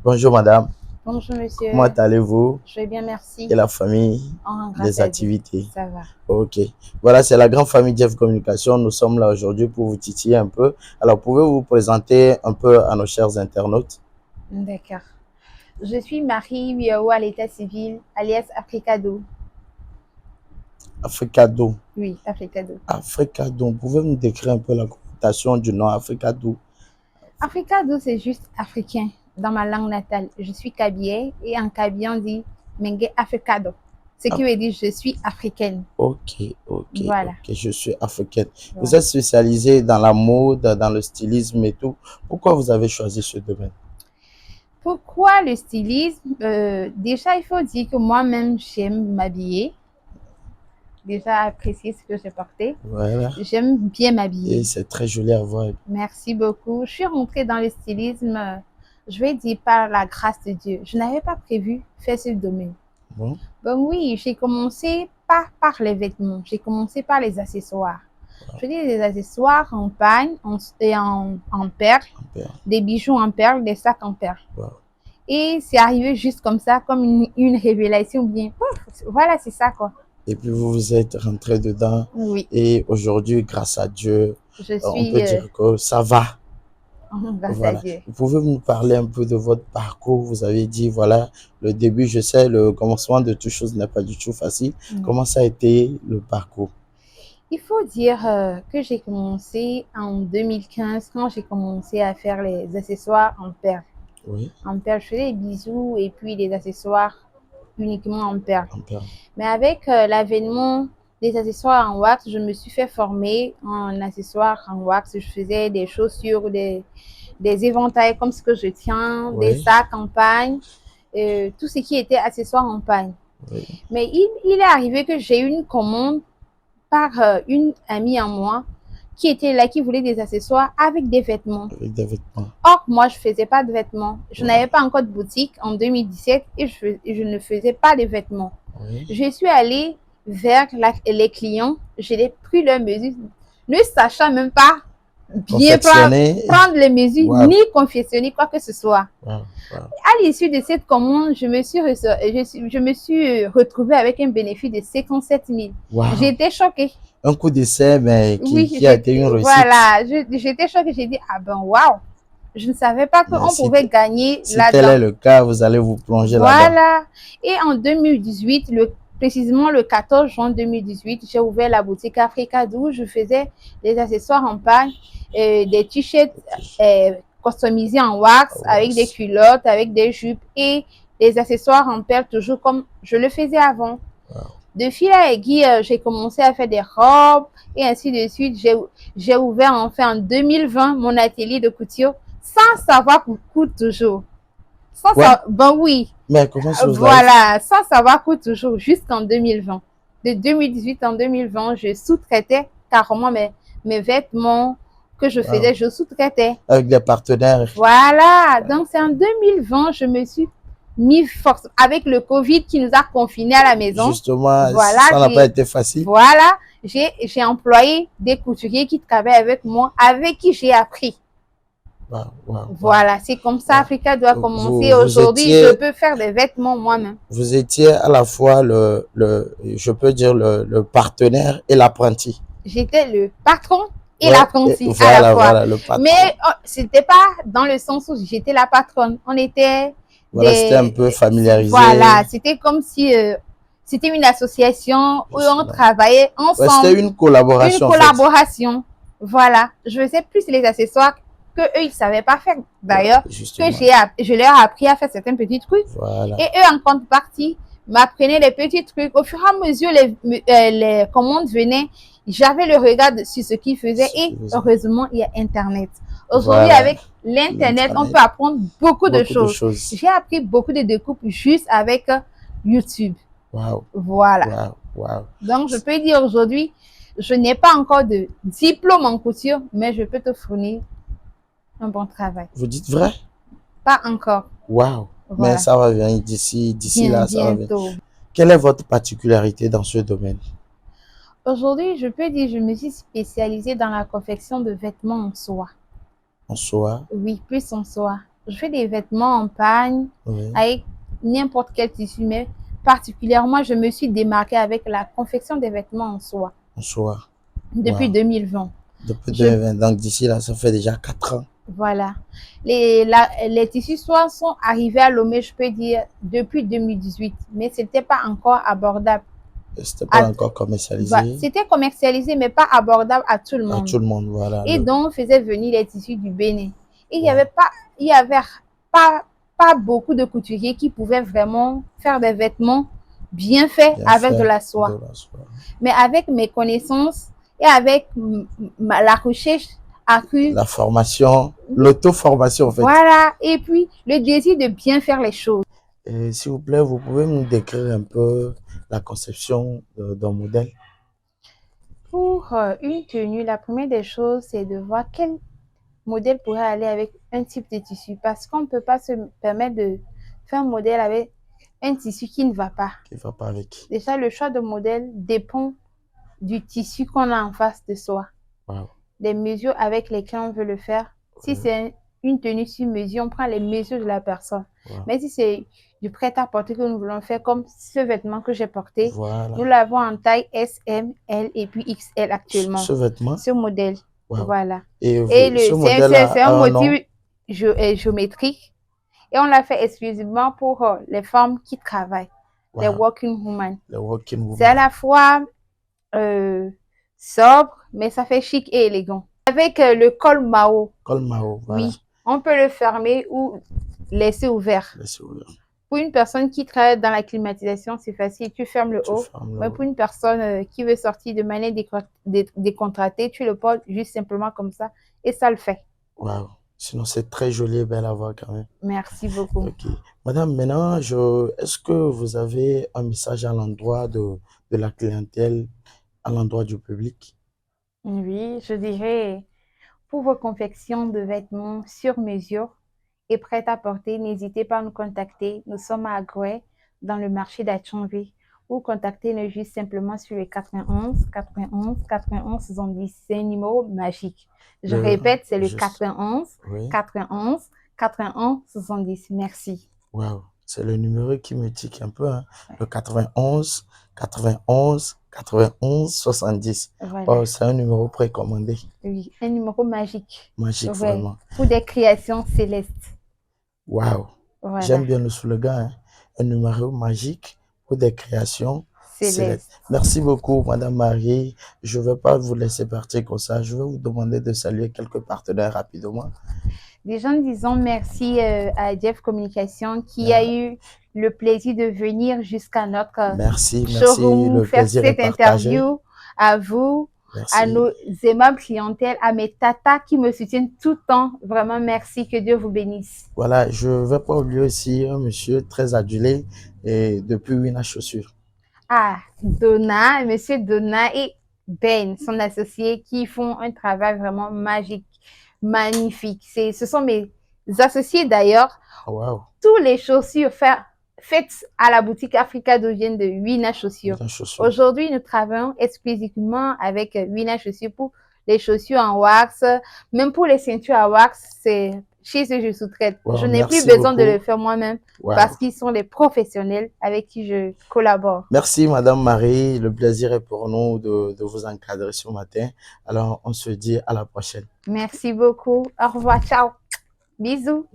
Bonjour madame, Bonjour comment monsieur, allez-vous? je vais bien, merci. Et la famille, Oh, grâce les à Dieu, activités? ça va. Ok. Voilà, c'est la grande famille Jeff Communication. Nous sommes là aujourd'hui pour vous titiller un peu. Alors, pouvez-vous vous présenter un peu à nos chers internautes? D'accord. Je suis Marie Wiawa à l'état civil, alias Africado. Africado. Oui, Africado. Africado. Pouvez-vous nous décrire un peu la connotation du nom Africado? Africado, c'est juste africain dans ma langue natale. Je suis kabyé et en kabye on dit Mengue Africado. Ce Ah, qui veut dire je suis africaine. ok. Voilà. Je suis africaine. Vous Voilà. êtes spécialisée dans la mode, dans le stylisme et tout. Pourquoi vous avez choisi ce domaine? Pourquoi le stylisme? Déjà, il faut dire que moi-même, j'aime m'habiller. Déjà, apprécier ce que j'ai porté. Voilà. J'aime bien Et m'habiller. c'est très joli à voir. Merci beaucoup. Je suis rentrée dans le stylisme, je vais dire par la grâce de Dieu. Je n'avais pas prévu faire ce domaine. Bon. Bon, oui, j'ai commencé pas par les vêtements, j'ai commencé par les accessoires. Je dis des accessoires en pagne et en perles, des bijoux en perles, des sacs en perles. Wow. Et c'est arrivé juste comme ça, comme une révélation bien. Voilà, c'est ça quoi. Et puis vous êtes rentré dedans. Oui. Et aujourd'hui, grâce à Dieu, on peut Je dire que ça va. suis, grâce Voilà. à Dieu. Vous pouvez nous parler un peu de votre parcours? Vous avez dit, voilà, le début, je sais, le commencement de toute chose n'est pas du tout facile. Comment ça a été le parcours? Il faut dire que j'ai commencé en 2015 quand j'ai commencé à faire les accessoires en perles. Oui. En perles, je faisais des bijoux et puis les accessoires uniquement en perles. En perles. Mais avec l'avènement des accessoires en wax, je me suis fait former en accessoires en wax. Je faisais des chaussures, des éventails comme ce que je tiens, Oui. des sacs en pagne, tout ce qui était accessoires en pagne. Oui. Mais il est arrivé que j'ai eu une commande par une amie à moi qui était là, qui voulait des accessoires avec des vêtements. Avec des vêtements. Or, moi, je ne faisais pas de vêtements. Je n'avais pas encore de boutique en 2017 et je ne faisais pas de vêtements. Oui. Je suis allée vers les clients, j'ai pris leurs mesures, ne sachant même pas bien prendre les mesures, ni confectionner quoi que ce soit. À l'issue de cette commande, je me suis retrouvée avec un bénéfice de 57 000. J'étais choquée. Un coup d'essai, mais qui a été une réussite. Voilà, j'étais choquée. J'ai dit, ah ben, waouh! Je ne savais pas qu'on pouvait gagner là-dedans. Si tel est le cas, vous allez vous plonger là-dedans. Voilà. Et en 2018, précisément le 14 juin 2018, j'ai ouvert la boutique Africado où je faisais des accessoires en pagne, des t-shirts customisés en wax, avec des culottes, avec des jupes et des accessoires en perles, toujours comme je le faisais avant. De fil à aiguille, j'ai commencé à faire des robes et ainsi de suite. J'ai ouvert enfin en 2020 mon atelier de couture sans savoir coudre toujours. Ben oui. Mais comment ça voilà, sans savoir coudre toujours jusqu'en 2020. De 2018 en 2020, je sous-traitais carrément mes vêtements que je faisais, je sous-traitais. Avec des partenaires. Voilà, donc c'est en 2020 je me suis mis force avec le Covid qui nous a confinés à la maison. Justement, voilà, ça n'a pas été facile. Voilà, j'ai employé des couturiers qui travaillent avec moi, avec qui j'ai appris. Voilà, c'est comme ça Africa doit commencer. Aujourd'hui, je peux faire des vêtements moi-même. Vous étiez à la fois je peux dire le partenaire et l'apprenti. J'étais le patron et l'apprenti à la fois. Voilà, le patron. Mais c'était pas dans le sens où j'étais la patronne. On était c'était un peu familiarisé. Voilà, c'était comme si c'était une association où on travaillait ensemble. C'était une collaboration. Une collaboration. Voilà, je faisais plus les accessoires que eux ils savaient pas faire d'ailleurs, que je leur ai appris à faire certains petits trucs. Et eux en contrepartie m'apprenaient les petits trucs. Au fur et à mesure les commandes venaient, j'avais le regard sur ce qu'ils faisaient et heureusement il y a Internet. Aujourd'hui avec l'Internet, on peut apprendre beaucoup de choses. J'ai appris beaucoup de découpes juste avec YouTube. Voilà. Donc je peux dire aujourd'hui, je n'ai pas encore de diplôme en couture, mais je peux te fournir un bon travail. Vous dites vrai? Pas encore. Waouh. Voilà. Mais ça va venir d'ici là, ça va venir. Quelle est votre particularité dans ce domaine? Aujourd'hui, je peux dire que je me suis spécialisée dans la confection de vêtements en soie. En soie? Oui, plus en soie. Je fais des vêtements en pagne avec n'importe quel tissu, mais particulièrement, je me suis démarquée avec la confection des vêtements en soie. En soie. Depuis 2020. Depuis 2020, donc d'ici là, ça fait déjà 4 ans. Voilà. Les tissus soie sont arrivés à Lomé, je peux dire, depuis 2018, mais ce n'était pas encore abordable. C'était pas encore commercialisé. C'était commercialisé, mais pas abordable à tout le monde. À tout le monde, voilà. Et donc, on faisait venir les tissus du Bénin. Et il y avait pas beaucoup de couturiers qui pouvaient vraiment faire des vêtements bien faits avec de la soie. Mais avec mes connaissances et avec la recherche accrue. La formation, l'auto-formation en fait. Voilà, et puis le désir de bien faire les choses. S'il vous plaît, vous pouvez nous décrire un peu la conception d'un modèle? Pour une tenue, la première des choses, c'est de voir quel modèle pourrait aller avec un type de tissu. Parce qu'on ne peut pas se permettre de faire un modèle avec un tissu qui ne va pas. Qui ne va pas avec. Déjà, le choix de modèle dépend du tissu qu'on a en face de soi. Wow. Les mesures avec lesquelles on veut le faire. Si c'est une tenue sur mesure, on prend les mesures de la personne. Wow. Mais si c'est du prêt-à-porter que nous voulons faire, comme ce vêtement que j'ai porté, nous l'avons en taille S, M, L et puis XL actuellement. Ce vêtement? Ce modèle. Wow. Voilà. Et c'est un motif géométrique. Et on l'a fait exclusivement pour les femmes qui travaillent. Wow. Les working women. C'est à la fois sobre, mais ça fait chic et élégant. Avec le col Mao. Col Mao, voilà. Oui, on peut le fermer ou laisser ouvert. Pour une personne qui travaille dans la climatisation, c'est facile, tu fermes le haut. Mais pour une personne qui veut sortir de manière décontractée, tu le portes juste simplement comme ça et ça le fait. Waouh! Sinon, c'est très joli et belle à voir quand même. Merci beaucoup. Ok. Madame, maintenant, est-ce que vous avez un message à l'endroit de la clientèle, à l'endroit du public? Oui, je dirais, pour vos confections de vêtements sur mesure et prêts à porter, n'hésitez pas à nous contacter. Nous sommes à Agoué, dans le marché d'Achonvé. Ou contactez-nous juste simplement sur le 91 91 91 70. C'est un numéro magique. Je répète, c'est le 91 91 91 70. Merci. Waouh, c'est le numéro qui me tique un peu, hein? Le 91 91 91 70. Voilà. Oh, c'est un numéro précommandé. Oui, un numéro magique. Magique, vraiment. Pour des créations célestes. Waouh. Voilà. J'aime bien le slogan, hein? Un numéro magique pour des créations célestes. Merci beaucoup, Madame Marie. Je ne vais pas vous laisser partir comme ça. Je vais vous demander de saluer quelques partenaires rapidement. Déjà, disons merci à Jeff Communication qui a eu le plaisir de venir jusqu'à notre showroom, le faire plaisir cette interview, à vous, à nos aimables clientèles, à mes tatas qui me soutiennent tout le temps. Vraiment, merci, que Dieu vous bénisse. Voilà, je ne vais pas oublier aussi un monsieur très adulé et depuis Wina Chaussures. Ah, Donna, monsieur Donna et Ben, son associé, qui font un travail vraiment magique. Magnifique. Ce sont mes associés d'ailleurs. Oh, wow. Tous les chaussures faites à la boutique Africa viennent de Wina Chaussures. Aujourd'hui, nous travaillons exclusivement avec Wina Chaussures pour les chaussures en wax. Même pour les ceintures à wax, c'est chez eux je sous-traite. Wow, je n'ai plus besoin de le faire moi-même parce qu'ils sont les professionnels avec qui je collabore. Merci Madame Marie. Le plaisir est pour nous de vous encadrer ce matin. Alors, on se dit à la prochaine. Merci beaucoup. Au revoir. Ciao. Bisous.